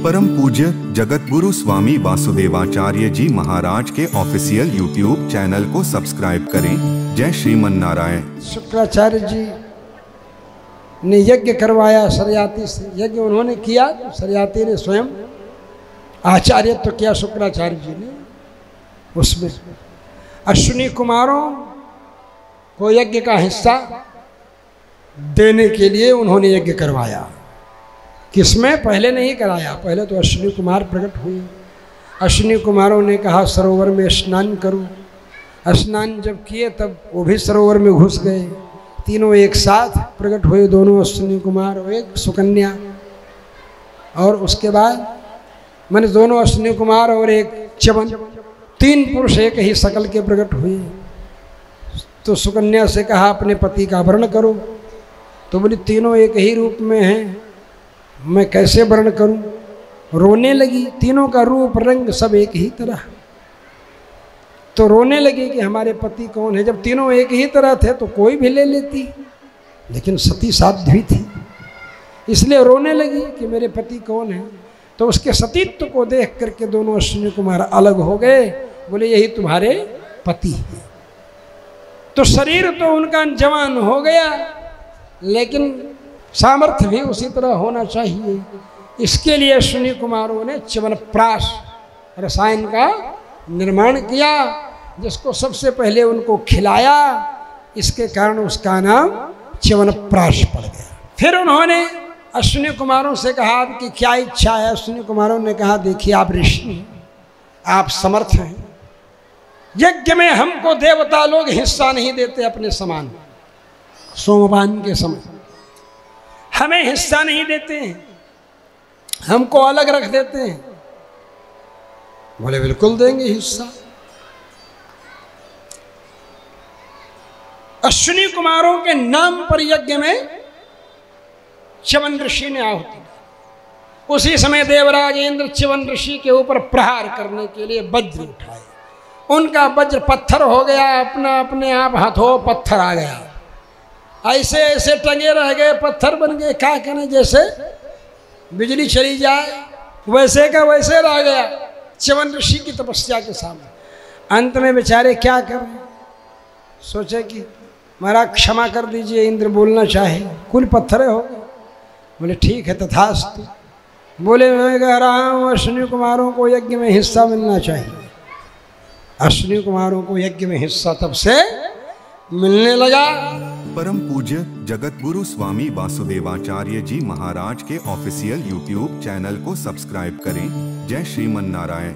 परम पूज्य जगत गुरु स्वामी वासुदेवाचार्य जी महाराज के ऑफिशियल यूट्यूब चैनल को सब्सक्राइब करें। जय श्रीमन नारायण। शुक्राचार्य जी ने यज्ञ करवाया सरयाती से। यज्ञ उन्होंने किया, सरयाती ने स्वयं आचार्यत्व किया शुक्राचार्य जी ने। उसमें अश्विनी कुमारों को यज्ञ का हिस्सा देने के लिए उन्होंने यज्ञ करवाया। किसमें? पहले नहीं कराया, पहले तो अश्विनी कुमार प्रकट हुए। अश्विनी कुमारों ने कहा सरोवर में स्नान करो। स्नान जब किए तब वो भी सरोवर में घुस गए। तीनों एक साथ प्रकट हुए, दोनों अश्विनी कुमार और एक सुकन्या। और उसके बाद मैंने दोनों अश्विनी कुमार और एक च्यवन, तीन पुरुष एक ही शकल के प्रकट हुए। तो सुकन्या से कहा अपने पति का वर्ण करो। तो बोली तीनों एक ही रूप में हैं, मैं कैसे वर्ण करूं? रोने लगी। तीनों का रूप रंग सब एक ही तरह। तो रोने लगी कि हमारे पति कौन है। जब तीनों एक ही तरह थे तो कोई भी ले लेती, लेकिन सती साध्वी थी, इसलिए रोने लगी कि मेरे पति कौन है। तो उसके सतीत्व को देख करके दोनों अश्विनी कुमार अलग हो गए। बोले यही तुम्हारे पति है। तो शरीर तो उनका जवान हो गया, लेकिन सामर्थ्य भी उसी तरह होना चाहिए। इसके लिए अश्विनी कुमारों ने च्यवनप्राश रसायन का निर्माण किया, जिसको सबसे पहले उनको खिलाया। इसके कारण उसका नाम च्यवनप्राश पड़ गया। फिर उन्होंने अश्विनी कुमारों से कहा आपकी क्या इच्छा है? अश्विनी कुमारों ने कहा देखिए आप ऋषि हैं, आप समर्थ हैं, यज्ञ में हमको देवता लोग हिस्सा नहीं देते अपने समान। सोमपान के समय हमें हिस्सा नहीं देते हैं, हमको अलग रख देते हैं। बोले बिल्कुल देंगे हिस्सा। अश्विनी कुमारों के नाम पर यज्ञ में च्यवन ऋषि ने आहुति दी। उसी समय देवराज इंद्र च्यवन ऋषि के ऊपर प्रहार करने के लिए वज्र उठाए। उनका वज्र पत्थर हो गया, अपने आप हाथों पत्थर आ गया। ऐसे ऐसे टंगे रह गए, पत्थर बन गए। क्या करें? जैसे बिजली चली जाए वैसे का वैसे रह गया च्यवन ऋषि की तपस्या के सामने। अंत में बेचारे क्या करें? सोचे कि महाराज क्षमा कर दीजिए, इंद्र बोलना चाहे, कुल पत्थरे हो गए। बोले ठीक है तथास्तु। बोले मैं कह रहा हूँ अश्विनी कुमारों को यज्ञ में हिस्सा मिलना चाहिए। अश्विनी कुमारों को यज्ञ में हिस्सा तब से मिलने लगा। परम पूज्य जगत गुरु स्वामी वासुदेवाचार्य जी महाराज के ऑफिशियल यूट्यूब चैनल को सब्सक्राइब करें। जय श्रीमन नारायण।